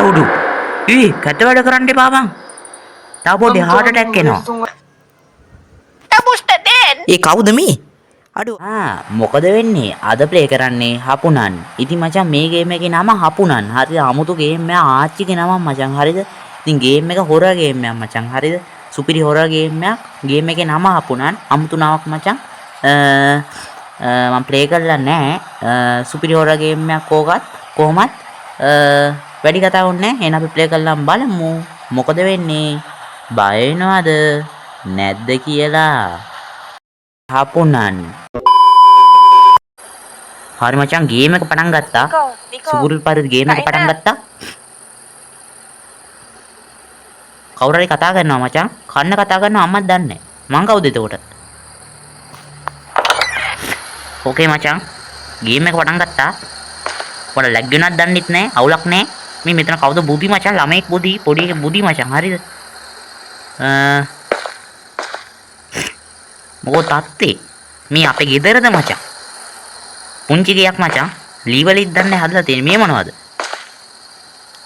උඩු. කැත වැඩ කරන්න එපා බං. තව පොඩි heart attack එනවා. ඒ කවුද මේ? අඩෝ මොකද වෙන්නේ? අද ප්ලේ කරන්නේ හපුනන්. ඉතින් මචං මේ ගේම් එකේ නම හපුනන්. හරිද? 아무තු ගේම් එක ආච්චිගේ නම මචං. හරිද? ඉතින් ගේම් එක හොරර් ගේම් එකක් මචං. හරිද? සුපිරි හොරර් ගේම් එකක්. ගේම් එකේ නම හපුනන්. 아무තු නමක් මචං. මම ප්ලේ කරලා නැහැ. සුපිරි හොරර් ගේම් එකක් ඕකත් කොහොමත් වැඩි කතාවක් නැහැ. එහෙනම් අපි ප්ලේ කරලාම බලමු. මොකද වෙන්නේ? බය වෙනවද? නැද්ද කියලා? හපුනන්. හරි මචං ගේම් එක පටන් ගත්තා. සුපුරුදු පරිදි ගේම් එක පටන් ගත්තා. කවුරු හරි කතා කරනවා මචං. කන්න කතා කරනවා අම්මත් දන්නේ නැහැ. මං කවුද එතකොට? ඕකේ මචං. ගේම් එක පටන් ගත්තා. ඔයාලා ලැග් වෙනවද දන්නෙත් නැහැ. අවුලක් නැහැ. මේ මෙතන කවුද බුදි මචං? ළමෙක් බුදි, පොඩි එකෙක් බුදි මචං. හරිද? මොකෝ තාත්තේ මේ අපේ ගෙදරද මචං? පුංචි ගයක් මචං. ලීවලිත් දන්නේ හදලා තියෙන්නේ. මේ මොනවද?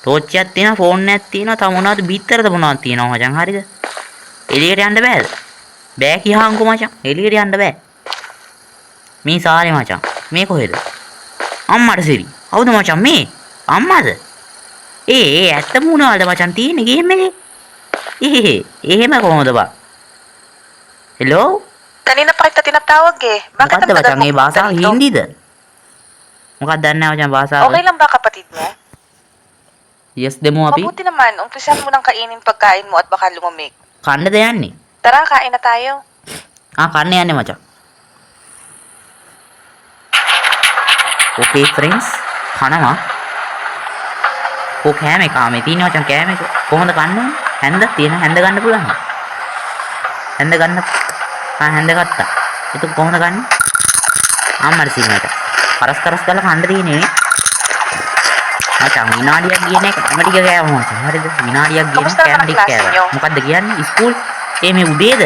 ටෝච් එකක් තියෙනවා, ෆෝන් එකක් තියෙනවා, තව මොනවද බිත්තරද මොනවද තියෙනවා මචං. හරිද? එළියට යන්න බෑද? බෑ කියහන්කෝ මචං. එළියට යන්න බෑ. මේ සාරේ මචං. මේ කොහෙද? අම්මට සිරි. හවුද මචං මේ? අම්මද? ඇත්තම මොනවද මචං තියෙන්නේ ගේම් එකේ? එහෙම කොහොමද බා? Hello? Kanina pa kita tinatawag eh. Bakit මොකද්ද මචං මේ භාෂාව හින්දිද? මොකක්ද දන්නේ නැහැ මචං භාෂාව. Okay lang ba kapatid mo? Yes demo අපි. Mabuti naman, umpisan mo nang kainin pagkain mo at baka lumamig. කන්නද යන්නේ? Tara, kain na tayo. කන්න යන්නේ මචං. Okay friends. කනවා. කෑම කාමේ තියෙන මචං කෑම එක. කොහොමද කන්නේ? හැන්ද තියෙන හැන්ද ගන්න පුළුවන්. හැන්ද ගන්න. හැන්ද ගත්තා. ඒක කොහොමද ගන්නේ? අම්මට සීනට. කරස් කරලා කන්න තියෙන්නේ. මචං විනාඩියක් ගියනේ කැම ටික කෑවම මචං. හරිද? විනාඩියක් ගියනේ කැම ටික කෑවා. මොකද්ද කියන්නේ? ස්කූල් මේ උදේද?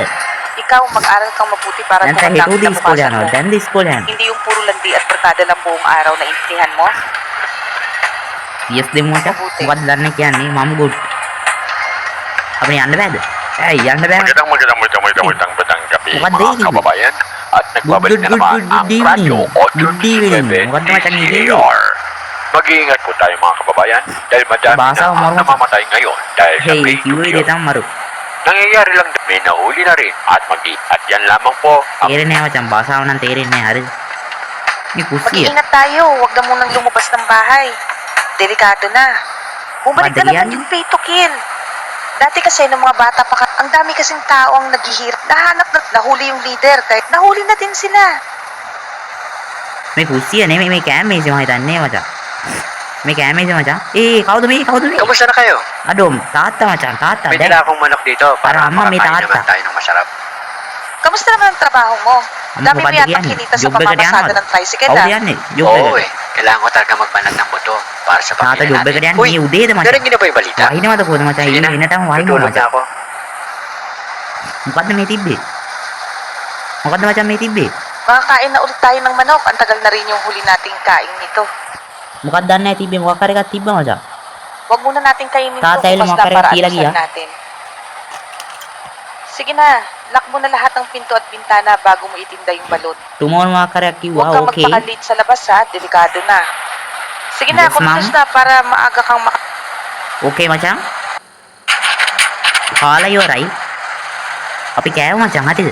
Ikaw mag-aral kang mabuti para tumanda ang kinabukasan mo. Then the school yan. Hindi yung puro landi at barkada lang buong araw na intindihan mo. Yes din mo siya. What done කියන්නේ මම good. අපි යන්න බෑද? යන්න බෑ. Magandang gabi mga kababayan at nagbabalik na naman ang radyo Audio TV7 DZAR. Mag-iingat po tayo mga kababayan dahil madami na namamatay ngayon dahil sa fake news. Nangyayari lang may nahuli na rin at at yan lamang po ang තේරෙන්නේ නැහැ මචං භාෂාව නම් තේරෙන්නේ නැහැ. හරිද? මේ කුස්සිය. Mag-iingat tayo, huwag na munang lumabas ng bahay. Delikado na. Bumalik na naman yung pay to kill. Dati kasi nung mga bata pa, ang dami kasing tao ang naghihirap. Nahanap na, nahuli yung leader. Kahit nahuli na din sila. මේ කුස්සිය නෙමෙයි මේ කෑම මේසෙ මම හිතන්නේ මචං. මේ කෑම මේසෙ මචං. කවුද මේ? Kamusta na kayo? අඩෝ තාත්තා මචං තාත්තා. May dala akong manok dito para අම්මා මේ makakain තාත්තා. naman tayo ng masarap. Kamusta naman ang trabaho mo? Dami mo yata kinita sa pamamasada ng tricycle කවුද ah. යන්නේ? Oo eh. Kailangan ko talaga magbanag ng boto para sa තාත්තා pamilya job එකට natin. යන්නේ මේ උදේද මචං. Narinig niyo ba yung balita? වහිනවද කොහොමද මචං? Sige na. එනටම වහිනවා Tutulog මචං. na ako. මොකද්ද මේ තිබ්බේ? මොකද්ද මචං මේ තිබ්බේ? Makakain na ulit tayo ng manok. Ang tagal na rin yung huli nating kain nito. මොකක්ද දන්නේ නැහැ තිබ්බේ මොකක් හරි එකක් තිබ්බා මචං. Huwag muna nating kainin Tatay, bukas na lumakar para kila alisan giya. natin. Sige na, lock mo na lahat ng pinto at bintana bago mo itinda yung balot. Tomorrow මොකක් හරි එකක් කිව්වා. Huwag kang Okay. magpaka-late sa labas ha, delikado na. Sige na, Yes, kumilos ma'am. na para maaga kang Okay මචං. කාලා ඉවරයි. අපි කෑව මචං හරිද?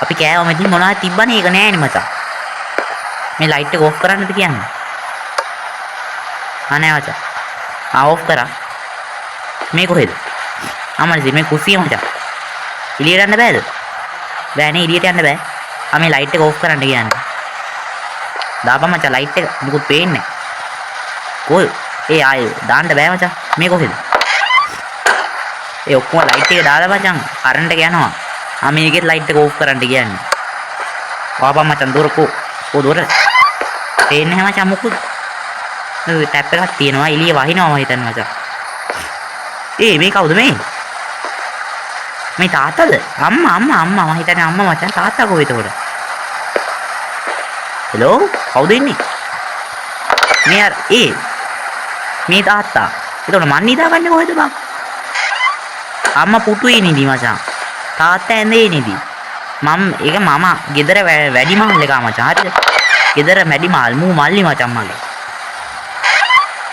අපි කෑව මෙතන මොනවද තිබ්බනේ ඒක නෑනේ මචං. මේ ලයිට් එක ඕෆ් කරන්නද කියන්නේ? නෑ මචං. ඕෆ් කරා. මේ කොහෙද? අමරසි මේ කුස්සිය මචං. එළියට යන්න බෑද? බෑනේ එළියට යන්න බෑ. මේ ලයිට් එක ඕෆ් කරන්න කියන්නේ. දාපන් මචං ලයිට් එක. මොකුත් පේන්නේ නෑ. කොයි? ආයේ දාන්න බෑ මචං. මේ කොහෙද? ඔක්කොම ලයිට් එක දාලා මචං කරන්ට් එක යනවා. මේකෙත් ලයිට් එක ඕෆ් කරන්න කියන්නේ. වාපන් මචං දොර කො දොර. පේන්නේ නැහැ මචං මොකුත්. මේ ටැප් එකක් තියෙනවා එළිය වහිනවා මම හිතන්නේ මචං. මේ කවුද මේ? මේ තාත්තද? අම්මා මම හිතන්නේ අම්මා මචං තාත්තා කොහෙද උඩ? හෙලෝ කවුද ඉන්නේ? මේ තාත්තා එතකොට මන් නිදාගන්නේ කොහෙද බං? අම්මා පුටුවේ නිදි මචං. තාත්තා ඇඳේ නිදි. ඒක මම ගෙදර වැඩි මහල් එකා මචං හරිද? ගෙදර වැඩි මහල් මල්ලි මචං මගේ.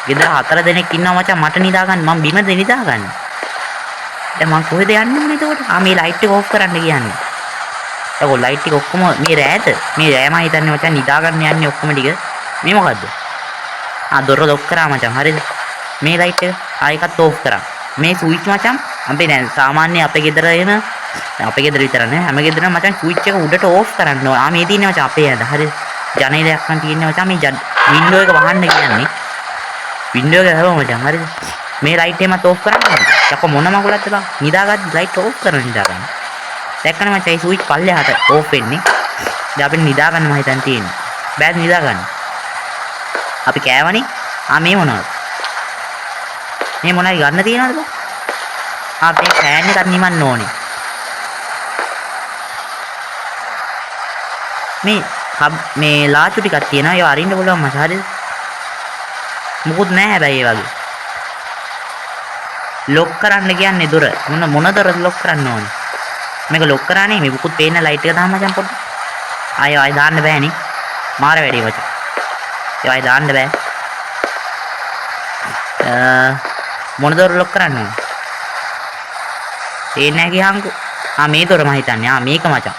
ගෙදර 4 දෙනෙක් ඉන්නවා මචං මට නිදාගන්න මම බිමද නිදාගන්නේ. දැන් මං කොහෙද යන්නේ මොනේ එතකොට? මේ ලයිට් එක ඕෆ් කරන්න කියන්නේ. ඒකෝ ලයිට් ටික ඔක්කොම මේ රෑම හිතන්නේ මචං නිදාගන්න යන්නේ ඔක්කොම ටික. මේ මොකද්ද? දොර ලොක් කරා මචං හරිද? මේ ලයිට් එක ආයෙකත් ඕෆ් කරා. මේ ස්විච් මචං අපි දැන් සාමාන්‍ය අපේ ගෙදර එන අපේ ගෙදර විතර නෑ හැම ගෙදරම මචං ස්විච් එක උඩට ඕෆ් කරන්න ඕන. මේ තියෙන්නේ මචං අපේ ඇඳ හරිද? ජනේලයක් නම් තියෙන්නේ මචං මේ වින්ඩෝ එක වහන්න කියන්නේ. වින්ඩෝ එක හැම මචං හරිද? මේ ලයිට් එකමත් ඕෆ් කරන්න ඕනේ. යකෝ මොන මගුලක්ද බං? නිදාගත්ත ලයිට් ඕෆ් කරන්න නිදාගන්න. දැක්කම මචං ඒ ස්විච් පල්ලෙහාට ඕෆ් වෙන්නේ. දැන් අපිට නිදාගන්න මම හිතන් තියෙන්නේ. බෑද නිදාගන්න. අපි කෑවනේ. මේ මොනවද? මේ මොනවයි ගන්න තියනවද බං? මේ ෆෑන් එකක් නිවන්න ඕනේ. මේ ලාචු ටිකක් තියෙනවා. ඒවා අරින්න පුළුවන් මචං හරිද? මුකුත් නැහැ හැබැයි ඒ වගේ. ලොක් කරන්න කියන්නේ දොර. මොන දොරද ලොක් කරන්න ඕනේ? මේක ලොක් කරානේ මේ මුකුත් පේන ලයිට් එක දාන්න මචං පොඩ්ඩක්. ආයෙ දාන්න බෑනේ. මාර වැඩි මචං. ආයෙ දාන්න බෑ. මොන දොර ලොක් කරන්න ඕනේ? ඒ නෑ ගියහන්කෝ. මේ දොර මම හිතන්නේ. මේක මචං.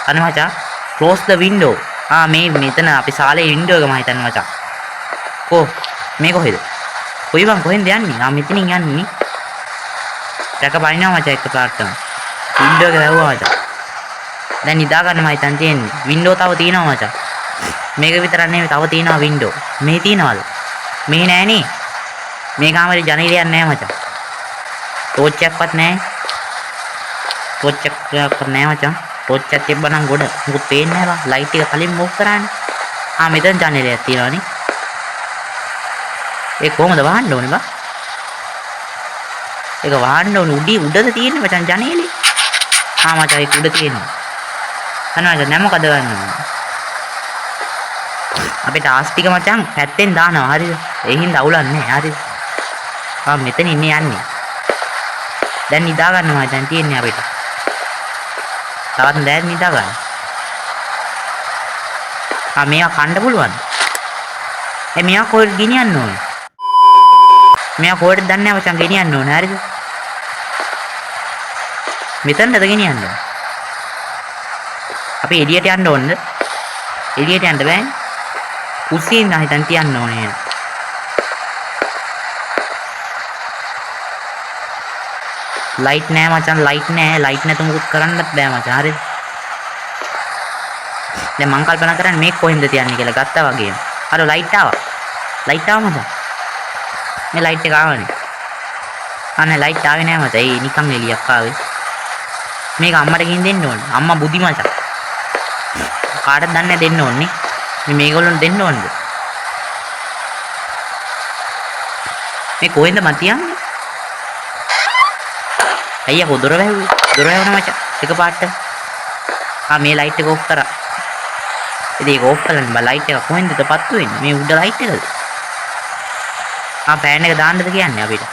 අනේ මචං close the window. මෙතන අපි ශාලේ window එක මම හිතන්නේ මචං. මේ කොහෙද? කොයි බං කොහෙන්ද යන්නේ? මෙතනින් යන්නේ. දැක බලනවා මචං එක පාටම. window එක වැහුවා මචං. දැන් නිදා ගන්න මම හිතන් තියෙන්නේ. window තව තියෙනවා මචං. මේක විතරක් නෙමෙයි තව තියෙනවා window. මේ තියෙනවද? මේ නෑනේ. මේ කාමරේ ජනේලයක් නෑ මචං. ටෝච් එකක්වත් නෑ. ටෝච් එකක්වත් නෑ මචං. ටෝච් එකක් තිබ්බනම් ගොඩ. මොකුත් පේන්නේ නෑ බං. ලයිට් එක කලින් ඕෆ් කරානේ. මෙතන ජනේලයක් තියෙනවනේ. ඒ කොහමද වහන්න ඕනේ බං? ඒක වහන්න ඕනේ උඩද තියෙන්නේ මචං ජනේලේ. මචං ඒක උඩ තියෙනවා. අනවද නැම මොකද ගන්න ඕනේ? අපේ ටාස්ක් ටික මචං පැත්තෙන් දානවා හරිද? ඒ හින්දා අවුලක් නැහැ හරිද? මෙතන ඉන්නේ යන්නේ. දැන් නිදා ගන්නවා දැන් තියෙන්නේ අපිට. තවත් දැන් නිදා ගන්න. මේවා කන්න පුළුවන්. මේවා කොහෙද ගෙනියන්න ඕනේ? මෙයා කොහෙද දන්නේ නැහැ මචං ගෙනියන්න ඕනේ හරිද? මෙතනද ගෙනියන්න ඕනේ. අපි එළියට යන්න ඕනද? එළියට යන්න බෑනේ. කුස්සියෙන් නම් හිටන් තියන්න ඕනේ. ලයිට් නෑ මචං ලයිට් නෑ. ලයිට් නැතුව මුකුත් කරන්නත් බෑ මචං හරිද? දැන් මං කල්පනා කරන්නේ මේක කොහෙන්ද තියන්නේ කියලා ගත්තා වගේම. අර ලයිට් ආවා. ලයිට් ආවා මචං. මේ ලයිට් එක ආවනේ. අනේ ලයිට් ආවේ නෑ මචං. ඒ නිකන් එළියක් ආවේ. මේක අම්මට ගිහින් දෙන්න ඕනේ. අම්මා බුදි මචං. කාටද දන්නේ දෙන්න ඕනේ. මේගොල්ලොන්ට දෙන්න ඕනද? මේ කොහෙන්ද මන් තියන්නේ? අයියා දොර වැහුවේ. දොර වැහුණා මචං. එකපාරට. මේ ලයිට් එක ඕෆ් කරා. ඉතින් ඒක ඕෆ් කරන්න බෑ ලයිට් එක කොහෙන්ද පත්තු වෙන්නේ? මේ උඩ ලයිට් එකද? ෆෑන් එක දාන්නද කියන්නේ අපිට?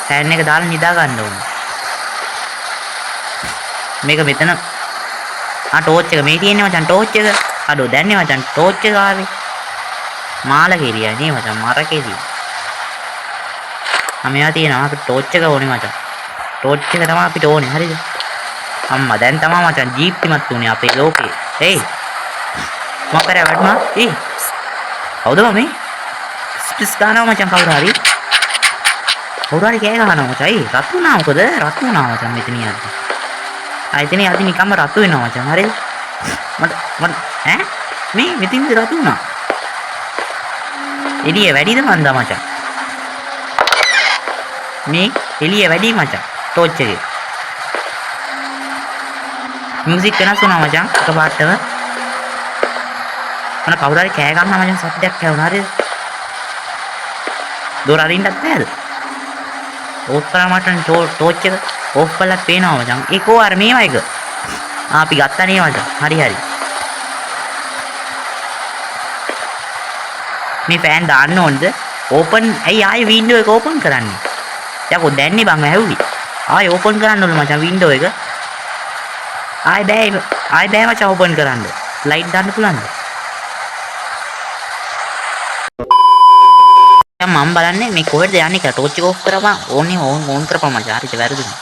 ෆෑන් එක දාලා නිදා ගන්න ඕනේ. මේක මෙතන ටෝච් එක මේ තියෙන්නේ මචං ටෝච් එක. අඩෝ දැන්නේ මචං ටෝච් එක ආවේ. මාල කෙරියා නේ මචං මරකේදී. මේවා තියෙනවා අපිට ටෝච් එක ඕනේ මචං. ටෝච් එක තමයි අපිට ඕනේ හරිද? අම්මා දැන් තමයි මචං ජීප්තිමත් උනේ අපේ ලෝකේ. හේ මොකද වැඩම? කවුද මේ? ස්පිස් ගන්නවා මචං කවුරු හරි. කවුරු හරි කෑ ගහනවා මචං. රත් වුණා මොකද? රත් වුණා මචං මෙතන යද්දි. ආයතන යද්දි නිකම්ම රතු වෙනවා මචං හරිද? මට මේ මෙතින්ද රතු වුණා. එළිය වැඩිද මන්දා මචං? මේ එළිය වැඩි මචං ටෝච් එකේ. මියුසික් වෙනස් වුණා මචං එකපාරටම. මම කවුරු හරි කෑ ගන්නවා මචං සද්දයක් ඇහුණා හරිද? දොර අරින්නත් බෑද? ඕෆ් කරා මචං ටෝච් එක ඕෆ් කළා පේනවා මචං. ඒකෝ අර මේවා එක. අපි ගත්තා නේ මචං. හරි හරි. මේ ෆෑන් දාන්න ඕනද? ඕපන් ඇයි ආයේ වින්ඩෝ එක ඕපන් කරන්නේ? යකෝ දැන්නේ බං ඇහුවි. ආයේ ඕපන් කරන්න ඕන මචං වින්ඩෝ එක. ආයේ බෑ මචං ඕපන් කරන්න. ලයිට් දාන්න පුළුවන්ද? දැන් මම බලන්නේ මේ කොහෙද යන්නේ කියලා ටෝච් එක ඕෆ් කරපන්. ඕන්නේ ඕන් කරපන් මචං. හරිද වැරදුනේ.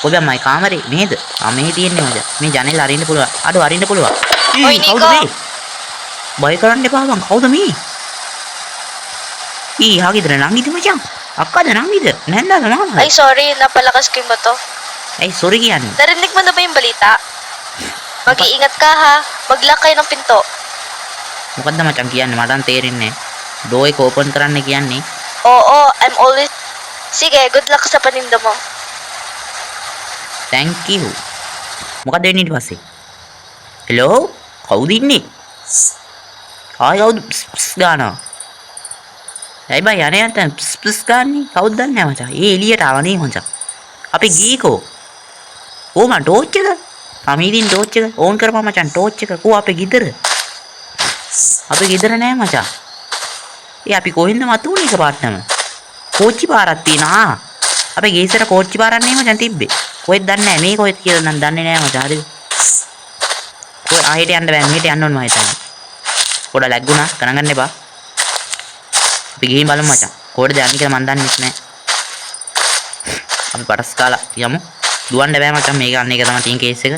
කොහෙද මයි කාමරේ නේද? මේ තියෙන්නේ මචං. මේ ජනෙල් අරින්න පුළුවන්. අඩෝ අරින්න පුළුවන්. ඔයි නිකෝ. කවුද මේ? බය කරන්න එපා බං. කවුද මේ? හාගිදර නංගිද මචං? අක්කාද නංගිද? නැන්දාද මාමා? Ay, sorry. Napalakas ko yung bato. ඇයි සොරි කියන්නේ? Narinig mo na ba yung balita? Mag-iingat ka ha. Mag-lock kayo ng pinto. මොකද්ද මචං කියන්නේ? මට නම් තේරෙන්නේ නැහැ. ඩෝ එක ඕපන් කරන්න කියන්නේ. Oo, I'm always... Sige, good luck sa paninda mo. thank you. මොකද වෙන්නේ ඊට පස්සේ? හෙලෝ? කවුද ඉන්නේ? ආයි කවුද ගානවා? ඇයි බං යන්නේ නැත්නම් ප්ස් ගාන්නේ? කවුද දන්නේ නැහැ මචං. එළියට ආවනේ මචං. අපි ගීකෝ. ඕ මන් ටෝච් එක. අමීදින් ටෝච් එක ඕන් කරපන් මචං ටෝච් එක. කෝ අපේ ගෙදර. අපේ ගෙදර නෑ මචං. අපි කොහෙන්ද මතුනේ එකපාරටම? කෝච්චි පාරක් තියෙනවා. අපේ ගේසට කෝච්චි පාරක් නේ මචං තිබ්බේ. කොහෙද දන්නේ නැහැ. මේ කොහෙද කියලා නම් දන්නේ නැහැ මචං. හරිද? කොහෙ ආයෙත් යන්න බෑ. මෙහෙට යන්න ඕන මම හිතන්නේ. පොඩ ලැග්ගුණා. ගණන් ගන්න එපා. අපි ගිහින් බලමු මචං. කොහෙද යන්නේ කියලා මන් දන්නේ නැහැ. අපි පටස් කාලා යමු. දුවන්න බෑ මචං. මේ ගන්න එක තමයි තියෙන කේස් එක.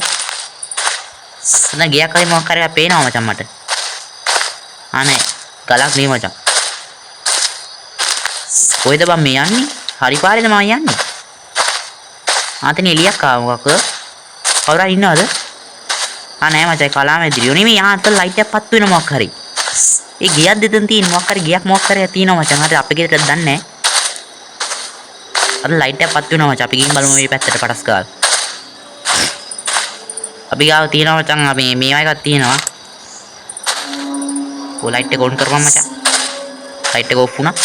දැන් ගියක් හරි මොකක් හරි පේනවා මචං මට. අනේ ගලක් නේ මචං. කොහෙද බං මේ යන්නේ? හරි පාරේද මම යන්නේ? ආතන එලියක් ආව මොකක්ද? කවුරු හරි ඉන්නවද? නෑ මචං කලාමැදිරියෝ නෙමෙයි. ආතන ලයිට් එකක් පත් වෙන මොකක් හරි. ඒ ගියක් දෙතන් තියෙන මොකක් හරි මොකක් හරි තියෙනවා මචං. හරි අපේ ගෙදරට දන්නේ නෑ. අර ලයිට් එකක් පත් වෙනවා මචං. අපි ගිහින් බලමු මේ පැත්තට පටස් ගාලා. අපි ගාව තියෙනවා මචං. අපි මේවා එකක් තියෙනවා. ඔය ලයිට් එක ඔන් කරපන් මචං. ලයිට් එක ඔෆ් වුණා.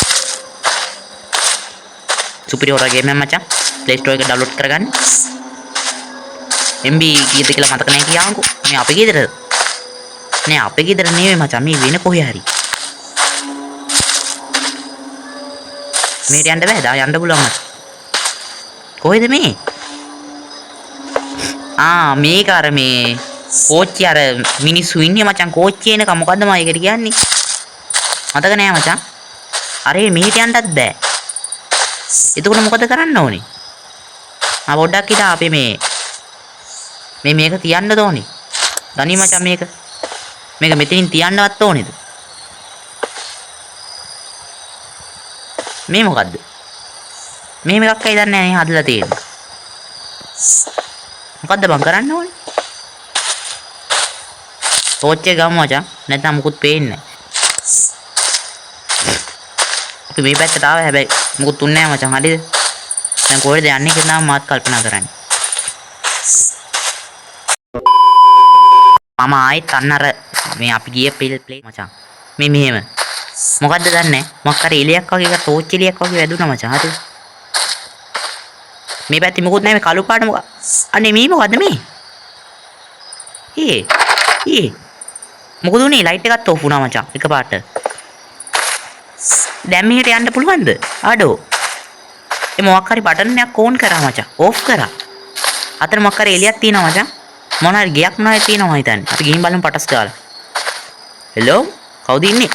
සුපිරියෝර ගේම් එක මචං. ප්ලේ ස්ටෝර් එකේ ඩවුන්ලෝඩ් කරගන්න. MB කීයද කියලා මතක නැහැ කියාංකෝ. මේ අපේ ගෙදරද? නෑ අපේ ගෙදර නෙවෙයි මචං. මේ වෙන කොහේ හරි. මේට යන්න බෑ. දා යන්න පුළුවන් මචං. කොහෙද මේ? මේක අර මේ කෝච්චි අර මිනිස්සු ඉන්නේ මචං. කෝච්චි එනක මොකද්ද මම ඒකට කියන්නේ? මතක නෑ මචං. අර මෙහෙට යන්නත් බෑ. එතකොට මොකද කරන්න ඕනේ? පොඩ්ඩක් හිතා අපි මේක තියන්නද ඕනේ? දනි මචං මේක මෙතනින් තියන්නවත් ඕනේද? මේ මොකද්ද? මේ එකක් අය දන්නේ නැහැ හදලා තියෙන්නේ. මොකද්ද බං කරන්න ඕනේ? ටෝච් එක ගමු මචං. නැත්නම් මුකුත් පේන්නේ නැහැ. අපි මේ පැත්තට ආවා හැබැයි මුකුත් තුන්නේ නැහැ මචං. හරිද? දැන් කොහෙද යන්නේ කියලා මාත් කල්පනා කරන්නේ. මම ආයෙත් අන්න අර මේ අපි ගිය ප්ලේ මචං. මේ මෙහෙම. මොකද්ද දන්නේ? මොකක් හරි එලියක් වගේ එක ටෝච් එලියක් වගේ වැදුනා මචං. හරිද? මේ පැත්තේ මොකුත් නැහැ. මේ කළු පාට මොකක්? අනේ මේ මොකද්ද මේ? මොකද උනේ? ලයිට් එකත් ඔෆ් වුණා මචං එකපාරට. දැන් මෙහෙට යන්න පුළුවන්ද? ආඩෝ. ඒ මොකක් හරි බටන් එකක් ඕන් කරා මචං. ඕෆ් කරා. අතන මොකක් හරි එලියක් තියෙනවා මචං. මොන හරි ගයක් මොනවද තියෙනවා මම හිතන්නේ. අපි ගිහින් බලමු පටස් ගාලා. හෙලෝ කවුද ඉන්නේ?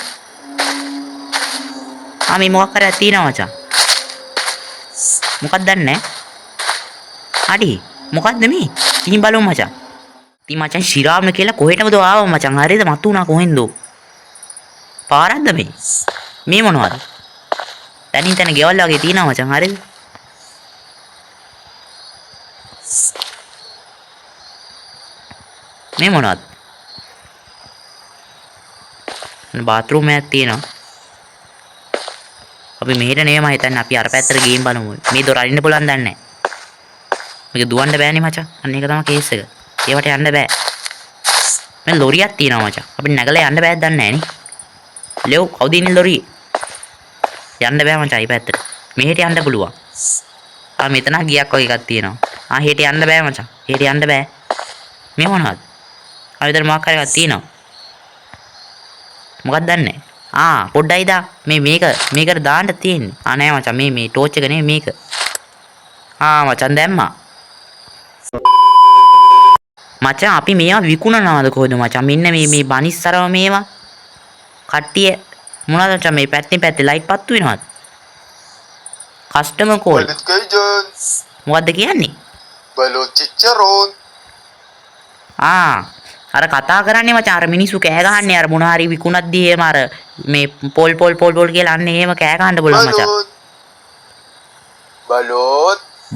මේ මොකක් හරි තියෙනවා මචං. මොකක්ද දන්නේ? හරි මොකද්ද මේ? ගිහින් බලමු මචං. ඉතින් මචං ශිරාම කියලා කොහෙටමද ආවා මචං. හරිද? මතු වුණා කොහෙන්ද? පාරක්ද මේ? මේ මොනවද? තනින් තන ගෙවල් වගේ තියෙනවා මචං. හරිද? මේ මොනවද? බාත්රූම් එකක් තියෙනවා. අපි මෙහෙට නෙමෙයි හිතන්නේ. අපි අර පැත්තට ගිහින් බලමු. මේ දොර අරින්න පුළුවන් දන්නේ නැහැ. මේක දුවන්න බෑනේ මචං. අන්න ඒක තමයි කේස් එක. ඒවට යන්න බෑ. මේ ලොරියක් තියෙනවා මචං. අපිට නැගලා යන්න බෑද දන්නේ නැහැ නේ. ලෙව් කවුද ඉන්නේ ලොරියේ? යන්න බෑ මචං මේ පැත්තට. මෙහෙට යන්න පුළුවන්. මෙතන ගියක් වගේ එකක් තියෙනවා. හෙට යන්න බෑ මචං. හෙට යන්න බෑ. මේ මොනවද? විතර මොකක් හරි එකක් තියෙනවා. මොකක්ද දන්නේ? පොඩ්ඩයි දා මේකට දාන්න තියෙන්නේ. නෑ මචං මේ ටෝච් එක නෙමෙයි මේක. මචං දැම්මා. මචං අපි මේවා විකුණනවාද කොහෙද මචං? මෙන්න මේ බනිස්සරව මේවා. කට්ටිය මොනවද මචං මේ පැත්තේ ලයිට් පත්තු වෙනවද? Customer call. මොකද්ද කියන්නේ? Balot chicharon. අර කතා කරන්නේ මචං අර මිනිස්සු කෑ ගහන්නේ අර මොන හරි විකුණද්දී එහෙම අර මේ පොල් කියලා අන්න එහෙම කෑ ගහන්න බලන්න මචං.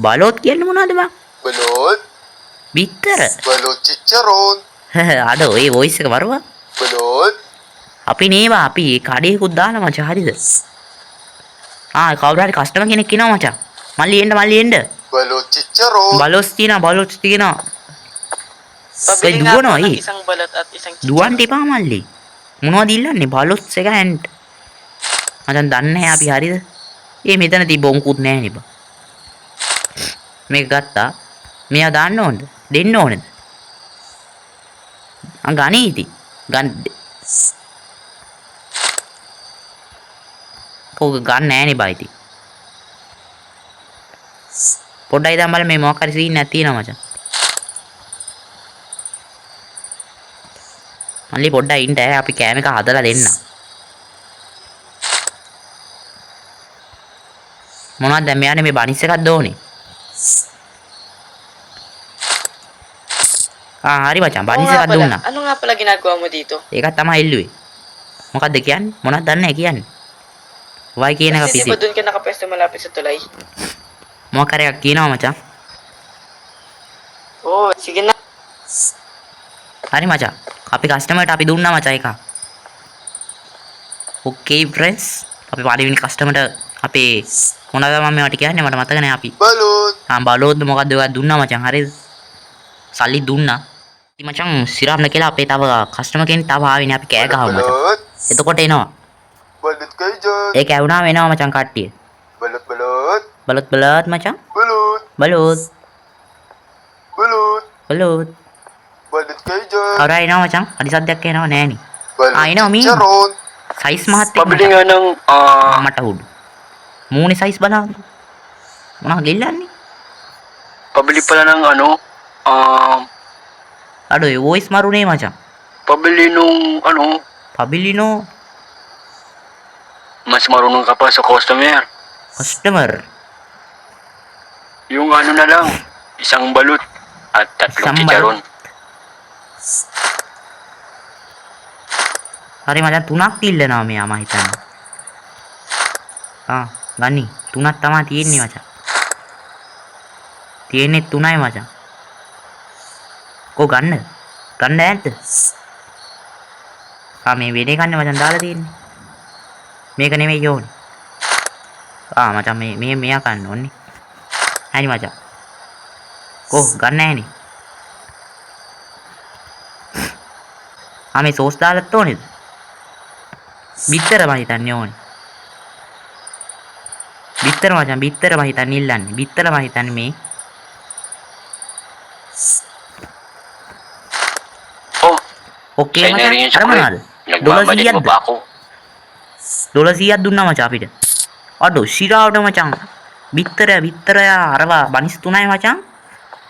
බලොත් කියන්නේ මොනවද බං? Balot. බිත්තර. Balot chicharon. අඩ ඔය වොයිස් එක වරුවා. Balot. අපි නේවා අපි කඩේකුත් දාලා මචං හරිද? කවුරු හරි කස්ටමර් කෙනෙක් ඉනවා මචං. මල්ලි එන්න. Balot chicharon. බලොස් තියෙනවා. Pabili nga duwan, po ng eh. isang balot at isang දුවන්ට chicharon. එපා මල්ලි. මොනවද ඉල්ලන්නේ? බලොස් එක හැන්ට්. මචං දන්නේ නැහැ අපි හරිද? මෙතන තිබ්බ මොකුත් නැහැ නේ බං. මේක ගත්තා. මෙයා දාන්න ඕනද? දෙන්න ඕනද? ගණේ ඉතින්. ගන්න නෑනේ බා ඉතින්. පොඩ්ඩයි දාන්න බලන්න මේ මොකක් හරි සීන් එකක් තියෙනවා මචං. මල්ලි පොඩ්ඩයි ඉන්න අපි කෑම එක හදලා දෙන්න. මොනවද දැන් මෙයානේ මේ බනිස් එකක් දෝනේ. හරි මචං බනිස් Oo nga එකක් pala. දුන්නා. Ano nga pala ginagawa mo dito? ඒකත් තමයි ඉල්ලුවේ. මොකද්ද කියන්නේ? මොනවද දන්නේ නැහැ කියන්නේ. වයි කියන එක Kasi di පිසි. ba doon ka nakapwesto malapit sa tulay? මොකක් හරි එකක් කියනවා මචං. Oo, sige na. හරි මචං. අපි කස්ටමර්ට අපි දුන්නා මචං එකක්. ඕකේ ෆ්‍රෙන්ඩ්ස්. අපි පළවෙනි කස්ටමර්ට අපේ මොනවද මම මේවට කියන්නේ මට මතක නැහැ අපි. Balot. බලෝද්ද මොකද්ද ඔයා දුන්නා මචං හරිද? සල්ලි දුන්නා. ඉතින් මචං සිරාම්න කියලා අපේ තව කස්ටමර් කෙනෙක් තව ආවෙනේ අපි කෑ ගහමු මචං. Balot. එතකොට එනවා. Balot kayo dyan. ඒක ඇවුනාම එනවා මචං කට්ටිය. Balot. බලොත් මචං. Balot. බලොත්. Balot kayo dyan. කවුරු හරි එනවා මචං. අඩි සද්දයක් එනවා නෑනේ. Balot ino, Mi. chicharon. Size මහත් එක්ක Pabili මචං. nga ng, මට උඩු. මූණේ සයිස් බලන්න. මොනවා ගෙල්ලන්නේ? pabili pala ng අඩෝ ඒ වොයිස් මරුනේ මචං. pabili nung, පබිලිනෝ mas marunong ka pa sa customer. Customer. Yung na lang, isang balot at tatlong Isang chicharon. හරි මචං තුනක් ඉල්ලනවා මෙයා මම හිතන්නේ. ගනි තුනක් තමයි තියෙන්නේ මචං. තියෙන්නේ තුනයි මචං. ගන්න ඇද්ද? මේ වෙඩේ ගන්න මචං දාලා තියෙන්නේ. මේක නෙමෙයි යෝනේ. මචං මේ මෙයා ගන්න ඕනේ. හරි මචං. ගන්න නැහනේ. මේ සෝස් දාලත් ඕනේද? බිත්තර මම හිතන්නේ ඕනේ. බිත්තර මචං බිත්තර මම හිතන්නේ ඉල්ලන්නේ. බිත්තර මම හිතන්නේ මේ. Oh, ඕකේ China rin මචං. yung අර මොනවාද? Nagmamadali mo ba ako? Dollar 100ක් දුන්නා මචං අපිට. අඩෝ ශිරාවට මචං. බිත්තර අරවා බනිස් 3යි මචං.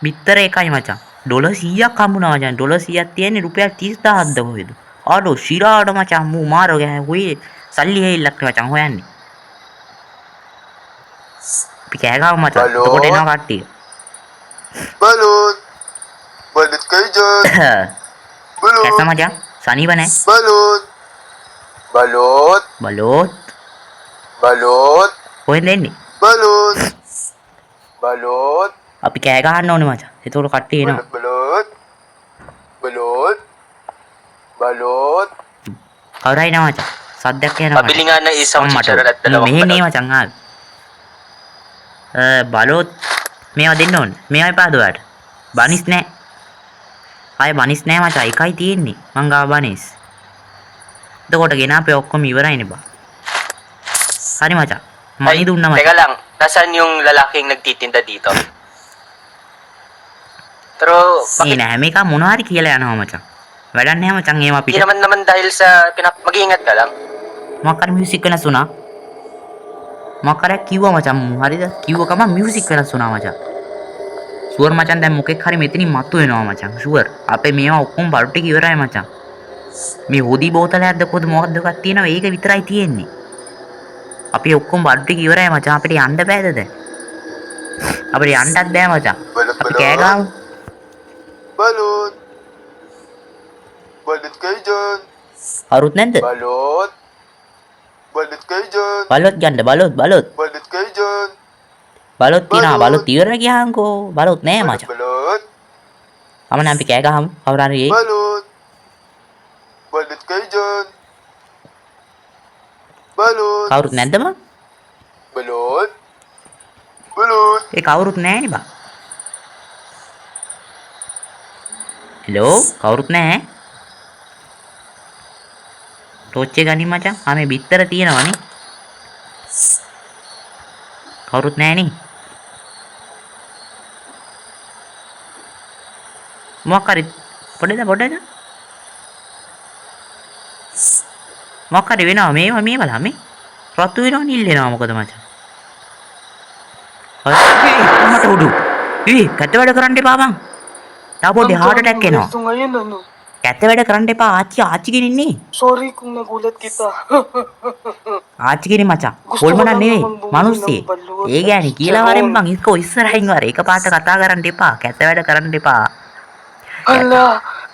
බිත්තර 1යි මචං. ඩොලර් 100ක් හම්බුණා මචං. ඩොලර් 100ක් තියෙන්නේ රුපියල් 30000ක්ද කොහෙද? අඩෝ ශිරාවට මචං මූ මාරෝ ගෑ හොයි සල්ලි හේල්ලක් මචං හොයන්නේ. අපි කෑ ගාමු මචං. Balot. එතකොට එනවා කට්ටිය. Balot kayo dyan. කැස Balot. මචං. සනීප නැහැ. Balot. බලොත් කොහෙන්ද එන්නේ? Balot. අපි කෑ ගහන්න ඕනේ මචං. එතකොට කට්ටිය එනවා. Balot. කවුරු හරි එනවා මචං. සද්දයක් එනවා. Pabili nga ng isang chicharon at dalawang මෙහෙ නේ balot. මචං බලොත් මේවා දෙන්න ඕනේ. මේවා එපාද ඔයාලට? බනිස් නැහැ. ආයේ බනිස් නැහැ මචං. එකයි තියෙන්නේ. මං ගාව බනිස්. එතකොට ගෙන අපේ ඔක්කොම ඉවරයිනේ බා. හරි මචං. මනි දුන්නා මචං. Teka lang, nasaan yung lalaking nagtitinda dito? Pero, මේ නෑ මේක මොනවා හරි කියලා යනවා මචං. වැඩක් නැහැ මචං. එහෙම අපිට. Hindi naman dahil sa mag-iingat ka lang. මොකක් හරි මියුසික් වෙනස් වුණා. මොකක් හරි කිව්වා මචං. හරිද? කිව්ව ගමන් මියුසික් වෙනස් වුණා මචං. ෂුවර් මචං දැන් මොකෙක් හරි මෙතනින් මතු වෙනවා මචං. ෂුවර්. අපේ මේවා ඔක්කොම බඩු ටික ඉවරයි මචං. මේ හොදි බෝතලයක්ද කොහොද මොකක්ද එකක් තියෙනවා ඒක විතරයි තියෙන්නේ. අපි ඔක්කොම බඩු ටික ඉවරයි මචං. අපිට යන්න බෑද දැන්? අපිට යන්නත් බෑ මචං. අපි කෑ ගහමු. Balut. Balut kayo dyan. කවුරුත් නැද්ද? Balot. Balut kayo dyan. බලොත් ගන්න බලොත් Balut kayo dyan. බලොත් තියනවා බලොත් ඉවර ගියාන්කෝ. බලොත් නෑ මචං. Balut. අමන අපි කෑ ගහමු. කවුරු හරි එයි. Balut. Balut kayo dyan. Balut. කවුරුත් නැද්ද මං? Balut. Balut. ඒ කවුරුත් නෑනේ බා. හෙලෝ කවුරුත් නෑ. ටෝච් එක ගනින් මචං. මේ බිත්තර තියෙනවනේ. කවුරුත් නෑනේ. මොකක් හරි පොඩේද මොකක් හරි වෙනවා මේ බලන්න මේ රතු වෙනවා නිල් වෙනවා මොකද මචං. මට උඩු. කැත වැඩ කරන්න එපා බං. තා පොඩි heart attack එනවා. Ngayon ano? කැත වැඩ කරන්න එපා ආච්චි කෙනෙක් ඉන්නේ. Sorry kung nagulat kita. ආච්චි කෙනෙක් මචං. හොල්මනක් නෙවෙයි. මිනිස්සෙක්. ඒ ගෑණි කියලා වරෙන් බං ඉස්කෝ ඉස්සරහින් වර එක පාට කතා කරන්න එපා. කැත වැඩ කරන්න එපා. Hala,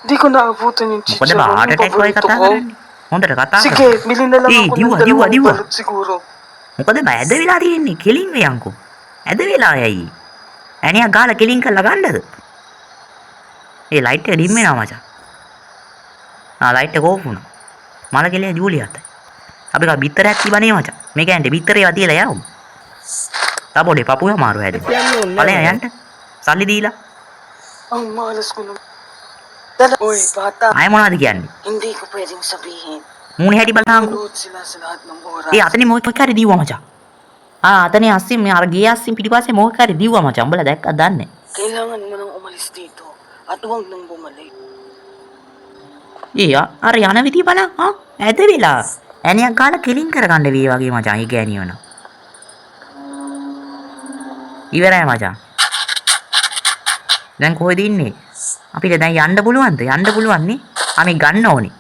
di ko naabutan yung මොකද chicharon. heart attack වගේ කතා කරන්නේ. හොඳට කතා Sige, කරන්න. bili na lang ako ng dalawang දිව්වා. balot siguro. මොකද බෑද වෙලා තියෙන්නේ කෙලින් වෙයන්කෝ. ඇද වෙලා යයි. ඇණියක් ගාලා කෙලින් කරලා ගන්නද? ඒ ලයිට් එක ඩිම් වෙනවා මචං. ලයිට් එක ඕෆ් වුණා. මල කෙලිය ජූලි අතයි. අපි ගා බිත්තරයක් තිබනේ මචං. මේක ඇන්ට බිත්තරේවා තියලා යවමු. තාපොඩේ පපුව මාරු හැදේ. ඵලයන් යන්න. සල්ලි දීලා. Ang malas ko naman. Oy, bata. ආය මොනවද කියන්නේ? Hindi ko pwedeng sabihin. මූණේ හැටි බලහන්කෝ. Nanood sila sa lahat ng oras. ඒ අතනේ මොකක් හරි දීුවා මචං. අතනේ අස්සින් මේ අර ගේ අස්සින් පිටිපස්සේ මොකක් හරි දීුවා මචං. උඹලා දැක්කද දන්නේ? Kailangan mo nang umalis dito at huwag nang bumalik. අර යන විදිය බලන්න. ඇද වෙලා. ඇණියක් ගාලා කෙලින් කරගන්න වී වගේ මචං. ඒ ගෑණියෝ න. ඉවරයි මචං. දැන් කොහෙද ඉන්නේ? අපිට දැන් යන්න පුළුවන්ද? යන්න පුළුවන් නේ. අපි ගන්න ඕනේ.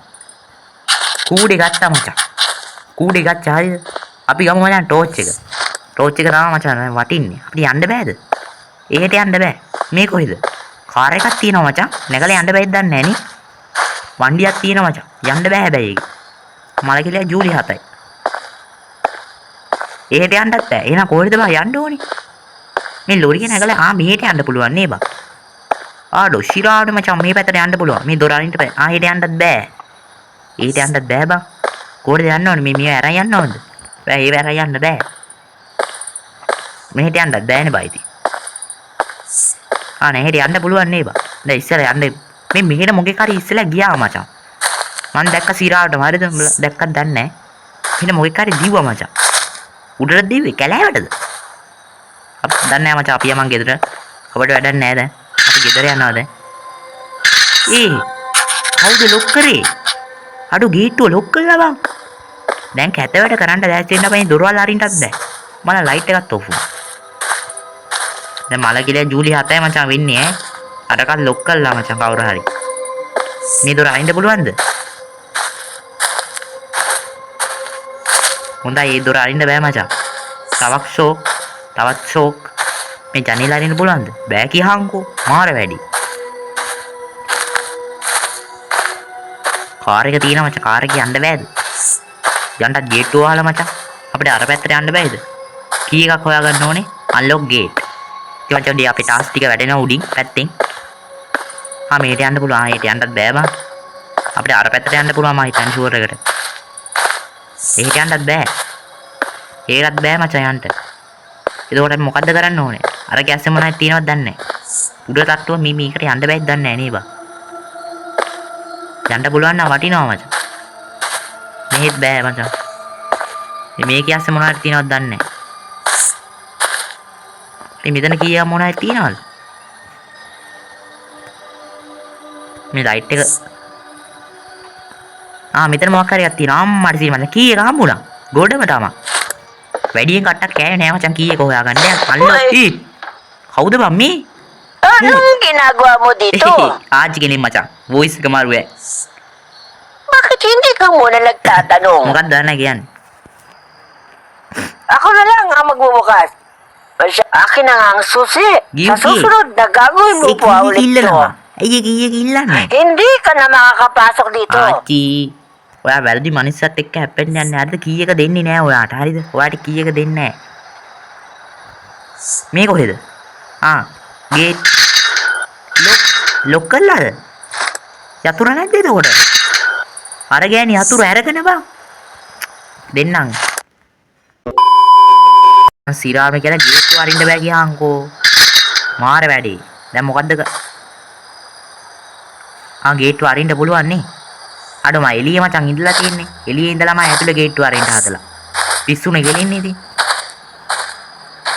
කූඩේ ගත්තා මචං. කූඩේ ගත්තා හරිද? අපි ගමු මචං ටෝච් එක. ටෝච් එක තමයි මචං වටින්නේ. අපිට යන්න බෑද? එහෙට යන්න බෑ. මේ කොහෙද? කාර් එකක් තියෙනවා මචං. නැගලා යන්න බෑද දන්නේ නෑනේ. වண்டிයක් තියෙනවා මචං. යන්න බෑ හැබැයි ඒක. මල කියලා ජූලි 7යි. එහෙට යන්නත් බෑ. එහෙනම් කොහෙද බා යන්න ඕනේ? මේ ලොරිය නැගලා මෙහෙට යන්න පුළුවන් නේ බා. ඩොෂිරාඩ මචං මේ පැත්තට යන්න පුළුවන්. මේ දොර අරින්න බෑ. හෙට යන්නත් බෑ. ඊට යන්නත් බෑ බං. කොහෙද යන්න ඕනේ? මේ අරන් යන්න ඕනද? බෑ ඒව අරන් යන්න බෑ. මෙහෙට යන්නත් බෑනේ බා ඉතින්. නේ හෙට යන්න පුළුවන් නේ බා. දැන් ඉස්සර යන්න මේ මෙහෙට මොකෙක් හරි ඉස්සලා ගියා මචං. මං දැක්ක සිරාටම හරිද? දැක්කත් දන්නේ නැහැ. මෙහෙට මොකෙක් හරි දීුවා මචං. උඩට දීුවේ කැලෑවටද? අපි දන්නේ නැහැ මචං. අපි යමන් ගෙදර. අපිට වැඩක් නැහැ දැන්. අපි ගෙදර යනවා දැන්. කවුද ලොක් කරේ? අඩු ගේට්ටුව ලොක් කළා බං. දැන් කැත වැඩ කරන්න දැස් වෙන්න බෑ දොරවල් අරින්නත් බෑ. මල ලයිට් එකත් ඔෆ් වුණා. දැන් මල කියලා ජූලි 7යි මචං වෙන්නේ ඈ. අරකට ලොක් කළා මචං කවුරු හරි. මේ දොර අරින්න පුළුවන්ද? හොඳයි ඒ දොර අරින්න බෑ මචං. තවත් ෂෝක්. මේ ජනේල අරින්න පුළුවන්ද? බෑ කියහන්කෝ. මාර වැඩි. කාර් එක තියෙනවා මචං. කාර් එකේ යන්න බෑද? යන්නත් ගේට්ටුව වහලා මචං. අපිට අර පැත්තට යන්න බෑද? කී එකක් හොයාගන්න ඕනේ. Unlock gate. ඉතින් මචං දී අපේ ටාස්ක් ටික වැඩෙනවා උඩින් පැත්තෙන්. මේට යන්න පුළුවන්. මේට යන්නත් බෑ බං. අපිට අර පැත්තට යන්න පුළුවන් මම හිතන්නේ ෂුවර් එකට. එහෙට යන්නත් බෑ. ඒකත් බෑ මචං යන්න. එතකොට මොකද්ද කරන්න ඕනේ? අර ගැස්සේ මොනවද තියෙනවද දන්නේ නැහැ. උඩ තට්ටුව මේකට යන්න බෑද දන්නේ නැහැ නේ බං. යන්න පුළුවන් නම් වටිනවා මචං. මෙහෙත් බෑ මචං. මේක ඇස්සේ මොනවද තියෙනවද දන්නේ නැහැ. මෙතන කීයක් මොනවද තියෙනවද? මේ ලයිට් එක මෙතන මොකක් හරි එකක් තියෙනවා. අම්මට සීමා මචං කී එක හම්බුණා. ගොඩම තමයි. වැඩියෙන් කට්ටක් කෑවේ නෑ මචං කී එක හොයාගන්න. අල්ලෝ ඊ. කවුද බම් මේ? Anong ginagawa mo dito? ආච්චි කෙනෙක් මචං. වොයිස් එක මාරුවේ. Bakit hindi ka muna nagtatanong? මොකක්ද දන්න කියන්නේ? Ako na lang ang magbubukas. Akin na nga ang susi. Gigi. Sa susunod na gagawin mo pa ulit to. ඉල්ලනවා. ඇයි කී එක ඉල්ලන්නේ? Hindi ka na makakapasok dito. ආච්චි ඔයා වැරදි මිනිස්සුත් එක්ක හැප්පෙන්න යන්නේ. හරිද? කී එක දෙන්නේ නෑ ඔයාට. හරිද? ඔයාට කී එක දෙන්නේ නෑ. මේ කොහෙද? ගේට් ලොක් කළාද? යතුරු නැද්ද එතකොට? අර ගෑණි යතුරු අරගෙන බං. දෙන්නම්. සිරාම කියලා ගේට්ටු අරින්න බෑ ගියාන්කෝ. මාර වැඩේ. දැන් මොකද්ද? ගේට්ටු අරින්න පුළුවන් නේ. අඩෝ මම එළියේ මචං ඉඳලා තියෙන්නේ. එළියේ ඉඳලා මම ඇතුලේ ගේට්ටු අරින්න හදලා. පිස්සුනේ ගෙලින්නේ ඉතින්.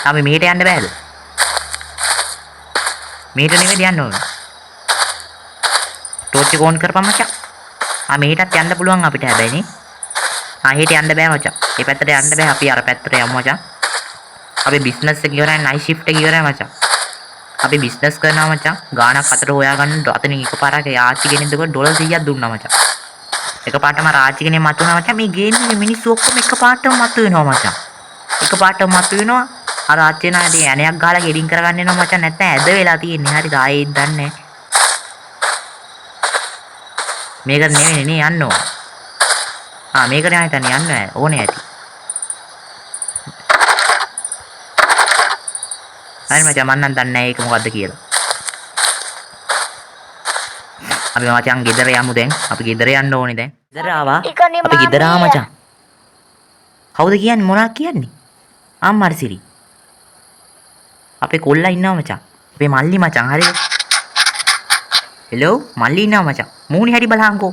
අපි මෙහෙට යන්න බෑද? මෙහෙට නෙවෙයි යන්න ඕනේ. ටෝච් එක ඕන් කරපන් මචං. මෙහෙටත් යන්න පුළුවන් අපිට හැබැයි නේ. එහෙට යන්න බෑ මචං. මේ පැත්තට යන්න බෑ. අපි අර පැත්තට යමු මචං. අපි බිස්නස් එක ඉවරයි නයිට් ෂිෆ්ට් එක ඉවරයි මචං. අපි බිස්නස් කරනවා මචං. ගාණක් අතට හොයාගන්න අතනින් එකපාරට ආච්චි කෙනෙක් දෙක ඩොලර් 100ක් දුන්නා මචං. එකපාරටම ආච්චි කෙනෙක් මතුණා මචං. මේ ගේම් එකේ මිනිස්සු ඔක්කොම එකපාරටම මතුවෙනවා මචං. එකපාරටම මතුවෙනවා. අර ආච්චි නාදී ඇණයක් ගහලා ගෙඩින් කරගන්න එනවා මචං. නැත්නම් ඇද වෙලා තියෙන්නේ. හරිද? ආයෙත් දන්නේ මේක නෙවෙයි නේ යන්න ඕන. මේකට යන්න හිතන්නේ යන්න ඕනේ ඇති. හරි මචං මම නම් දන්නේ නැහැ ඒක මොකද්ද කියලා. අපි මචං ගෙදර යමු දැන්. අපි ගෙදර යන්න ඕනේ දැන්. ගෙදර ආවා. අපි ගෙදර ආවා මචං. කවුද කියන්නේ මොනවද කියන්නේ? අම්මාරසිරි. අපේ කොල්ලා ඉන්නවා මචං. අපේ මල්ලි මචං හරිද? හෙලෝ මල්ලි ඉන්නවා මචං. මූණි හැටි බලහන්කෝ.